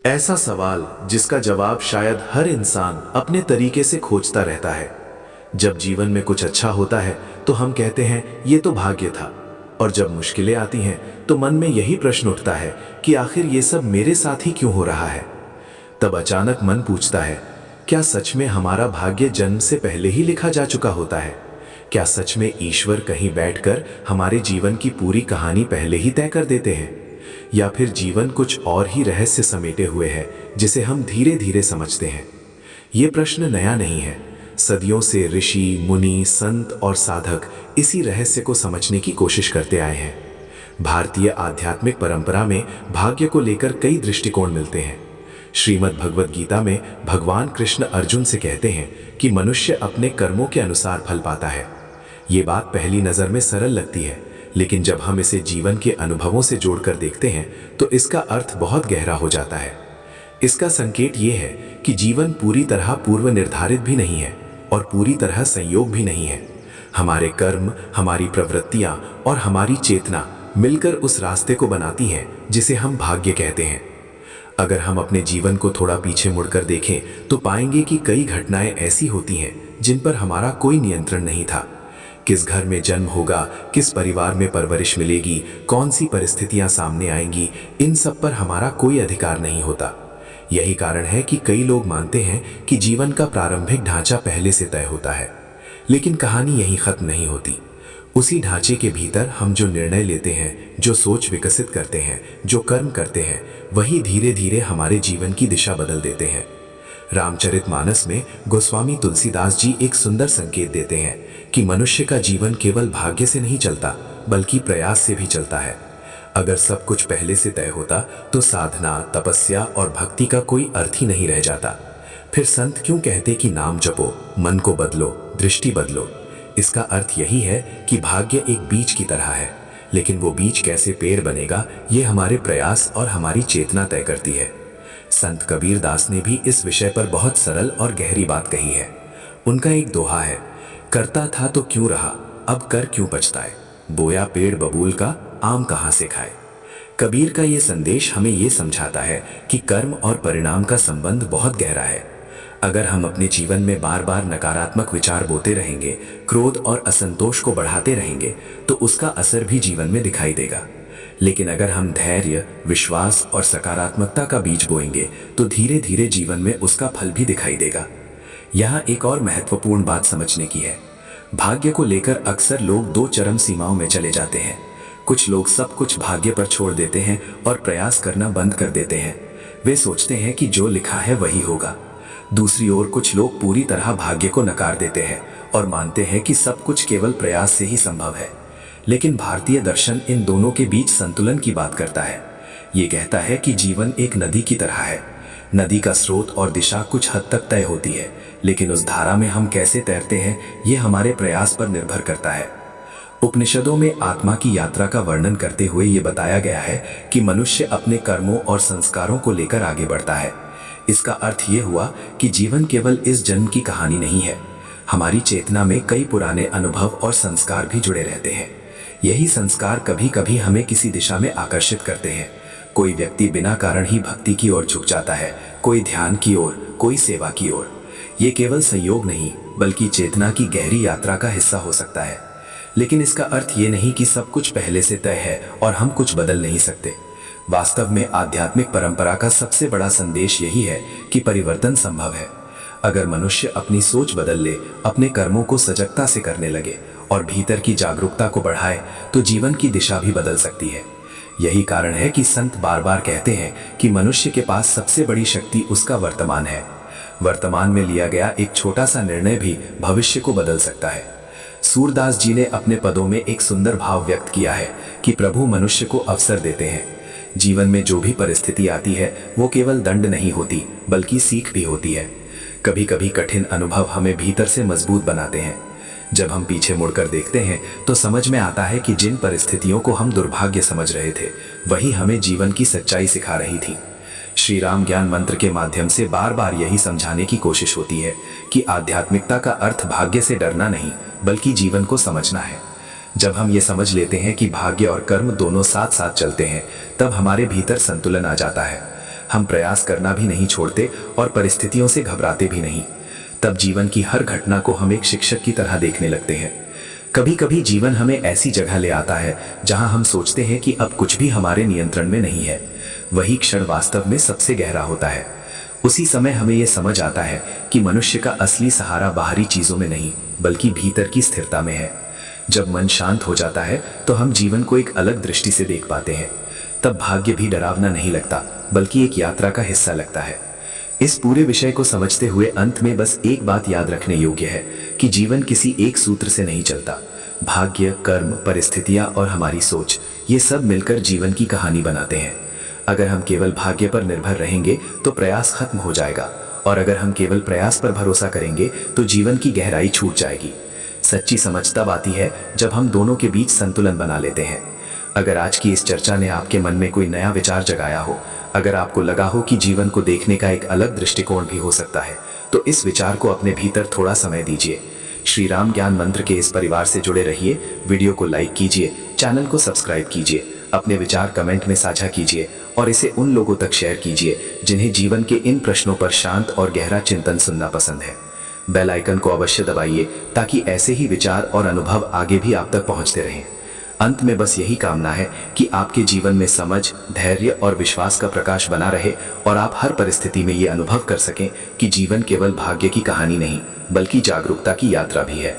ऐसा सवाल जिसका जवाब शायद हर इंसान अपने तरीके से खोजता रहता है। जब जीवन में कुछ अच्छा होता है तो हम कहते हैं ये तो भाग्य था, और जब मुश्किलें आती हैं तो मन में यही प्रश्न उठता है कि आखिर ये सब मेरे साथ ही क्यों हो रहा है। तब अचानक मन पूछता है, क्या सच में हमारा भाग्य जन्म से पहले ही लिखा जा चुका होता है? क्या सच में ईश्वर कहीं बैठकर हमारे जीवन की पूरी कहानी पहले ही तय कर देते हैं? या फिर जीवन कुछ और ही रहस्य समेटे हुए है जिसे हम धीरे धीरे समझते हैं? ये प्रश्न नया नहीं है। सदियों से ऋषि, मुनि, संत और साधक इसी रहस्य को समझने की कोशिश करते आए हैं। भारतीय आध्यात्मिक परंपरा में भाग्य को लेकर कई दृष्टिकोण मिलते हैं। श्रीमद् भगवद गीता में भगवान कृष्ण अर्जुन से कहते हैं कि मनुष्य अपने कर्मों के अनुसार फल पाता है। ये बात पहली नज़र में सरल लगती है, लेकिन जब हम इसे जीवन के अनुभवों से जोड़कर देखते हैं तो इसका अर्थ बहुत गहरा हो जाता है। इसका संकेत ये है कि जीवन पूरी तरह पूर्व निर्धारित भी नहीं है और पूरी तरह संयोग भी नहीं है। हमारे कर्म, हमारी प्रवृत्तियां और हमारी चेतना मिलकर उस रास्ते को बनाती हैं जिसे हम भाग्य कहते हैं। अगर हम अपने जीवन को थोड़ा पीछे मुड़कर देखें तो पाएंगे कि कई घटनाएं ऐसी होती हैं जिन पर हमारा कोई नियंत्रण नहीं था। किस घर में जन्म होगा, किस परिवार में परवरिश मिलेगी, कौन सी परिस्थितियां सामने आएंगी, इन सब पर हमारा कोई अधिकार नहीं होता। यही कारण है कि कई लोग मानते हैं कि जीवन का प्रारंभिक ढांचा पहले से तय होता है, लेकिन कहानी यहीं खत्म नहीं होती। उसी ढांचे के भीतर हम जो निर्णय लेते हैं, जो सोच विकसित करते हैं, जो कर्म करते हैं, वही धीरे धीरे हमारे जीवन की दिशा बदल देते हैं। रामचरितमानस में गोस्वामी तुलसीदास जी एक सुंदर संकेत देते हैं कि मनुष्य का जीवन केवल भाग्य से नहीं चलता बल्कि प्रयास से भी चलता है। अगर सब कुछ पहले से तय होता तो साधना, तपस्या और भक्ति का कोई अर्थ ही नहीं रह जाता। फिर संत क्यों कहते कि नाम जपो, मन को बदलो, दृष्टि बदलो? इसका अर्थ यही है कि भाग्य एक बीज की तरह है, लेकिन वो बीज कैसे पेड़ बनेगा ये हमारे प्रयास और हमारी चेतना तय करती है। संत कबीर दास ने भी इस विषय पर बहुत सरल और गहरी बात कही है। उनका एक दोहा है, करता था तो क्यों रहा, अब कर क्यों पछताए, बोया पेड़ बबूल का, आम कहाँ से खाए। कबीर का ये संदेश हमें ये समझाता है कि कर्म और परिणाम का संबंध बहुत गहरा है। अगर हम अपने जीवन में बार बार नकारात्मक विचार बोते रहेंगे, क्रोध और असंतोष को बढ़ाते रहेंगे, तो उसका असर भी जीवन में दिखाई देगा। लेकिन अगर हम धैर्य, विश्वास और सकारात्मकता का बीज बोएंगे तो धीरे धीरे जीवन में उसका फल भी दिखाई देगा। यहाँ एक और महत्वपूर्ण बात समझने की है। भाग्य को लेकर अक्सर लोग दो चरम सीमाओं में चले जाते हैं। कुछ लोग सब कुछ भाग्य पर छोड़ देते हैं और प्रयास करना बंद कर देते हैं। वे सोचते हैं कि जो लिखा है वही होगा। दूसरी ओर कुछ लोग पूरी तरह भाग्य को नकार देते हैं और मानते हैं कि सब कुछ केवल प्रयास से ही संभव है। लेकिन भारतीय दर्शन इन दोनों के बीच संतुलन की बात करता है। ये कहता है कि जीवन एक नदी की तरह है। नदी का स्रोत और दिशा कुछ हद तक तय होती है, लेकिन उस धारा में हम कैसे तैरते हैं ये हमारे प्रयास पर निर्भर करता है। उपनिषदों में आत्मा की यात्रा का वर्णन करते हुए ये बताया गया है कि मनुष्य अपने कर्मों और संस्कारों को लेकर आगे बढ़ता है। इसका अर्थ ये हुआ कि जीवन केवल इस जन्म की कहानी नहीं है। हमारी चेतना में कई पुराने अनुभव और संस्कार भी जुड़े रहते हैं। यही संस्कार कभी कभी हमें किसी दिशा में आकर्षित करते हैं। कोई व्यक्ति बिना कारण ही भक्ति की ओर झुक जाता है, कोई ध्यान की ओर, कोई सेवा की ओर। ये केवल संयोग नहीं बल्कि चेतना की गहरी यात्रा का हिस्सा हो सकता है। लेकिन इसका अर्थ ये नहीं कि सब कुछ पहले से तय है और हम कुछ बदल नहीं सकते। वास्तव में आध्यात्मिक परंपरा का सबसे बड़ा संदेश यही है कि परिवर्तन संभव है। अगर मनुष्य अपनी सोच बदल ले, अपने कर्मों को सजगता से करने लगे और भीतर की जागरूकता को बढ़ाए तो जीवन की दिशा भी बदल सकती है। यही कारण है कि संत बार बार कहते हैं कि मनुष्य के पास सबसे बड़ी शक्ति उसका वर्तमान है। वर्तमान में लिया गया एक छोटा सा निर्णय भी भविष्य को बदल सकता है। सूरदास जी ने अपने पदों में एक सुंदर भाव व्यक्त किया है कि प्रभु मनुष्य को अवसर देते हैं। जीवन में जो भी परिस्थिति आती है वो केवल दंड नहीं होती बल्कि सीख भी होती है। कभी कभी कठिन अनुभव हमें भीतर से मजबूत बनाते हैं। जब हम पीछे मुड़कर देखते हैं तो समझ में आता है कि जिन परिस्थितियों को हम दुर्भाग्य समझ रहे थे वही हमें जीवन की सच्चाई सिखा रही थी। श्री राम ज्ञान मंत्र के माध्यम से बार बार यही समझाने की कोशिश होती है कि आध्यात्मिकता का अर्थ भाग्य से डरना नहीं बल्कि जीवन को समझना है। जब हम ये समझ लेते हैं कि भाग्य और कर्म दोनों साथ साथ चलते हैं तब हमारे भीतर संतुलन आ जाता है। हम प्रयास करना भी नहीं छोड़ते और परिस्थितियों से घबराते भी नहीं। तब जीवन की हर घटना को हम एक शिक्षक की तरह देखने लगते हैं। कभी कभी जीवन हमें ऐसी जगह ले आता है जहां हम सोचते हैं कि अब कुछ भी हमारे नियंत्रण में नहीं है। वही क्षण वास्तव में सबसे गहरा होता है। उसी समय हमें यह समझ आता है कि मनुष्य का असली सहारा बाहरी चीजों में नहीं बल्कि भीतर की स्थिरता में है। जब मन शांत हो जाता है तो हम जीवन को एक अलग दृष्टि से देख पाते हैं। तब भाग्य भी डरावना नहीं लगता बल्कि एक यात्रा का हिस्सा लगता है। इस पूरे विषय को समझते हुए अंत में बस एक बात याद रखने योग्य है कि जीवन किसी एक सूत्र से नहीं चलता। भाग्य, कर्म, परिस्थितियां और हमारी सोच, ये सब मिलकर जीवन की कहानी बनाते हैं। अगर हम केवल भाग्य पर निर्भर रहेंगे तो प्रयास खत्म हो जाएगा, और अगर हम केवल प्रयास पर भरोसा करेंगे तो जीवन की गहराई छूट जाएगी। सच्ची समझ तब आती है जब हम दोनों के बीच संतुलन बना लेते हैं। अगर आज की इस चर्चा ने आपके मन में कोई नया विचार जगाया हो, अगर आपको लगा हो कि जीवन को देखने का एक अलग दृष्टिकोण भी हो सकता है, तो इस विचार को अपने भीतर थोड़ा समय दीजिए। श्री राम ज्ञान मंत्र के इस परिवार से जुड़े रहिए। वीडियो को लाइक कीजिए, चैनल को सब्सक्राइब कीजिए, अपने विचार कमेंट में साझा कीजिए और इसे उन लोगों तक शेयर कीजिए जिन्हें जीवन के इन प्रश्नों पर शांत और गहरा चिंतन सुनना पसंद है। बेल आइकन को अवश्य दबाइए ताकि ऐसे ही विचार और अनुभव आगे भी आप तक पहुंचते रहें। अंत में बस यही कामना है कि आपके जीवन में समझ, धैर्य और विश्वास का प्रकाश बना रहे और आप हर परिस्थिति में ये अनुभव कर सकें कि जीवन केवल भाग्य की कहानी नहीं बल्कि जागरूकता की यात्रा भी है।